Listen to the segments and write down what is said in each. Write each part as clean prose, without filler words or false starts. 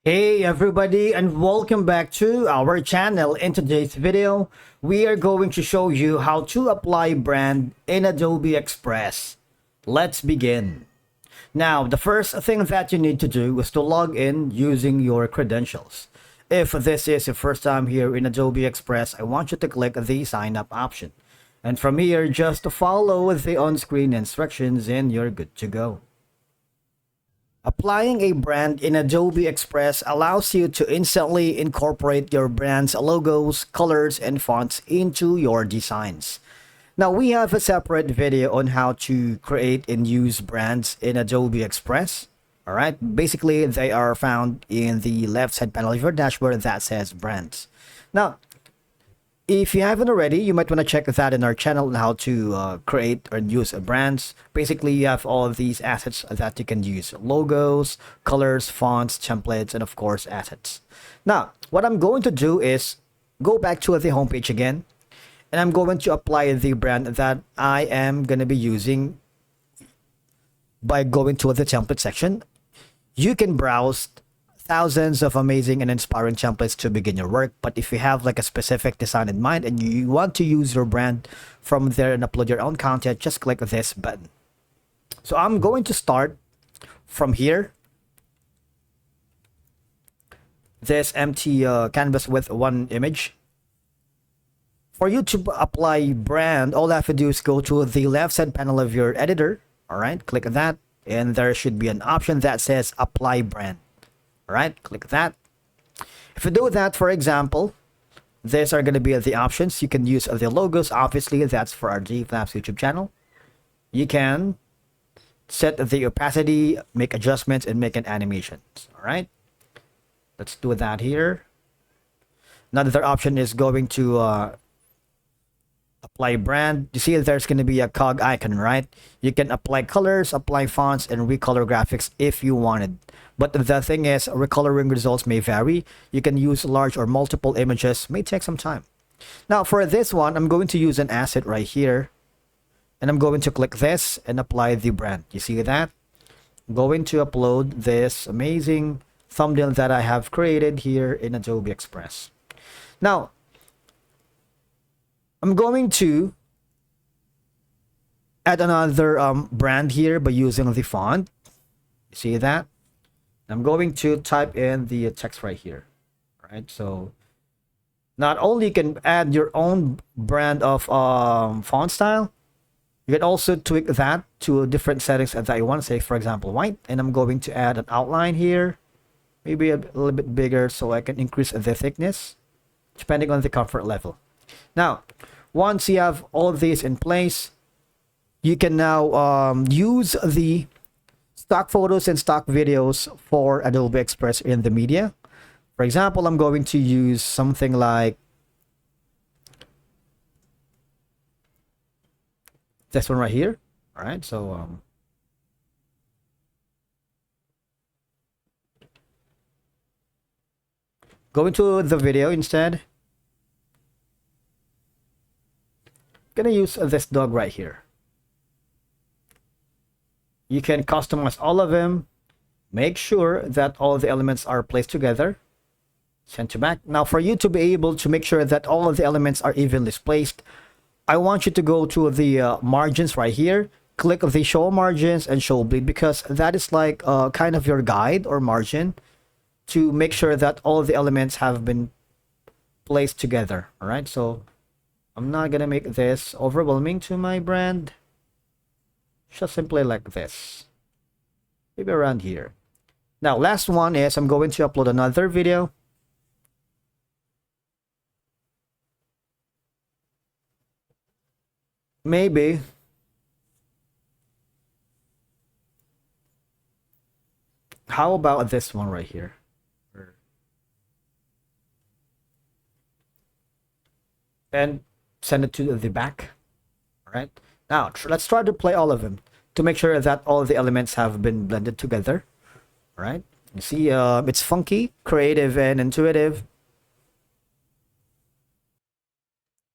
Hey everybody, and welcome back to our channel. In today's video, we are going to show you how to apply brand in Adobe Express. Let's begin. Now, the first thing that you need to do is to log in using your credentials. If this is your first time here in Adobe Express, I want you to click the sign up option. And from here, just follow the on-screen instructions and you're good to go. Applying a brand in Adobe Express allows you to instantly incorporate your brand's logos, colors, and fonts into your designs. Now, we have a separate video on how to create and use brands in Adobe Express. All right, basically, they are found in the left side panel of your dashboard that says brands. Now, if you haven't already, you might want to check that in our channel on how to create or use brands. Basically, you have all of these assets that you can use: logos, colors, fonts, templates, and of course, assets. Now, what I'm going to do is go back to the homepage again, and I'm going to apply the brand that I am going to be using by going to the template section. You can browse thousands of amazing and inspiring templates to begin your work, but if you have like a specific design in mind and you want to use your brand from there and upload your own content, just click this button. So I'm going to start from here, this empty canvas with one image. For you to apply brand, all I have to do is go to the left side panel of your editor. All right, click that, and there should be an option that says apply brand. All right, click that. If you do that, for example, these are going to be the options. You can use the logos. Obviously, that's for our G-Flaps YouTube channel. You can set the opacity, make adjustments, and make an animation. All right, let's do that here. Another option is going to apply brand. You see there's going to be a cog icon, right? You can apply colors, apply fonts, and recolor graphics if you wanted. But the thing is, recoloring results may vary. You can use large or multiple images, may take some time. Now for this one, I'm going to use an asset right here, and I'm going to click this and apply the brand. You see that? I'm going to upload this amazing thumbnail that I have created here in Adobe Express. Now, I'm going to add another brand here by using the font. You see that? I'm going to type in the text right here. All right, so not only you can add your own brand of font style, you can also tweak that to different settings that you want. Say, for example, white, and I'm going to add an outline here, maybe a little bit bigger so I can increase the thickness depending on the comfort level. Now, once you have all of these in place, you can now use the stock photos and stock videos for Adobe Express in the media. For example, I'm going to use something like this one right here. All right, so go into the video instead. Gonna use this dog right here. You can customize all of them. Make sure that all the elements are placed together. Send to back. Now for you to be able to make sure that all of the elements are evenly placed, I want you to go to the margins right here. Click the show margins and show bleed, because that is like kind of your guide or margin to make sure that all of the elements have been placed together. All right, so I'm not gonna make this overwhelming to my brand. Just simply like this, maybe around here. Now last one is I'm going to upload another video. Maybe how about this one right here? And send it to the back. All right, now let's try to play all of them to make sure that all the elements have been blended together. All right, you see it's funky, creative, and intuitive.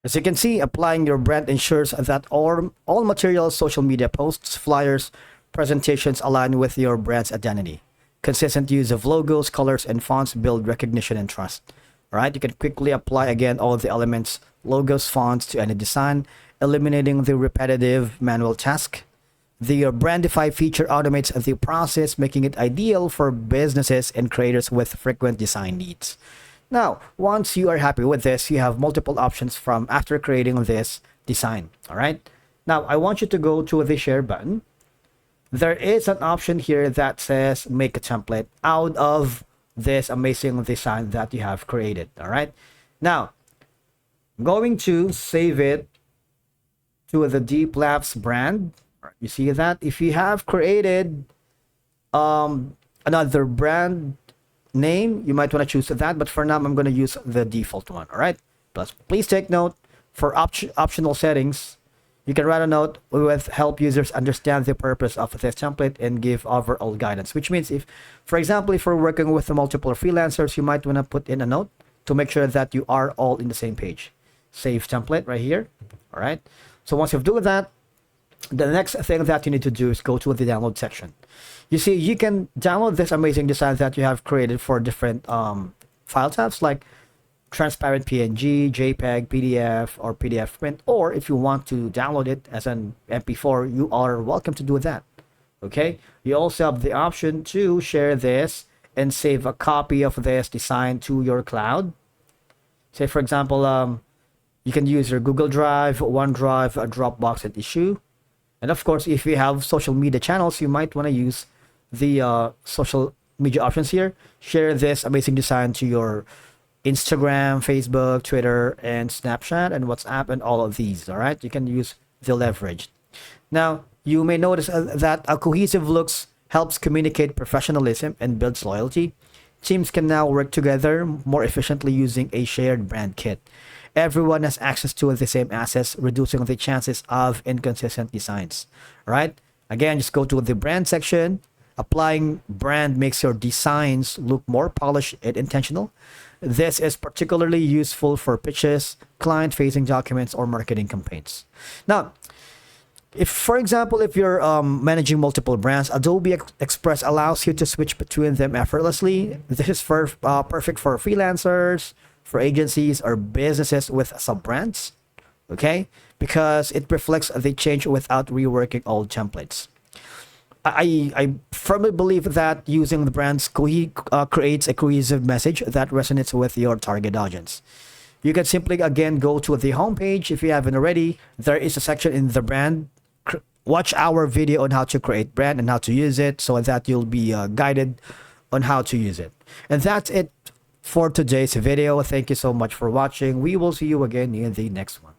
As you can see, applying your brand ensures that all materials, social media posts, flyers, presentations align with your brand's identity. Consistent use of logos, colors, and fonts build recognition and trust. All right, you can quickly apply again all the elements, logos, fonts to any design, eliminating the repetitive manual task. The Brandify feature automates the process, making it ideal for businesses and creators with frequent design needs. Now, once you are happy with this, you have multiple options from after creating this design. All right. Now, I want you to go to the share button. There is an option here that says make a template out of this amazing design that you have created. All right. Now, I'm going to save it to the Deep Labs brand. You see that if you have created another brand name, you might want to choose that, but for now I'm going to use the default one. All right. Plus, please take note for optional settings. You can write a note with help users understand the purpose of this template and give overall guidance, which means if, for example, if we're working with multiple freelancers, you might want to put in a note to make sure that you are all in the same page. Save template right here. All right. So once you've done that, the next thing that you need to do is go to the download section. You see, you can download this amazing design that you have created for different file types like transparent PNG, JPEG, PDF, or PDF print, or if you want to download it as an MP4, you are welcome to do that. Okay. You also have the option to share this and save a copy of this design to your cloud. Say, for example, you can use your Google Drive, OneDrive, Dropbox, and Issue. And of course, if you have social media channels, you might want to use the social media options here. Share this amazing design to your Instagram, Facebook, Twitter, and Snapchat, and WhatsApp, and all of these. All right, you can use the leverage. Now, you may notice that a cohesive looks helps communicate professionalism and builds loyalty. Teams can now work together more efficiently using a shared brand kit. Everyone has access to the same assets, reducing the chances of inconsistent designs. All right. Again, just go to the brand section. Applying brand makes your designs look more polished and intentional. This is particularly useful for pitches, client-facing documents, or marketing campaigns. Now, if, for example, if you're managing multiple brands, Adobe Express allows you to switch between them effortlessly. This is perfect for freelancers, for agencies, or businesses with sub-brands, okay? Because it reflects the change without reworking old templates. I firmly believe that using the brands creates a cohesive message that resonates with your target audience. You can simply, again, go to the homepage if you haven't already. There is a section in the brand. Watch our video on how to create brand and how to use it so that you'll be guided on how to use it. And that's it for today's video. Thank you so much for watching. We will see you again in the next one.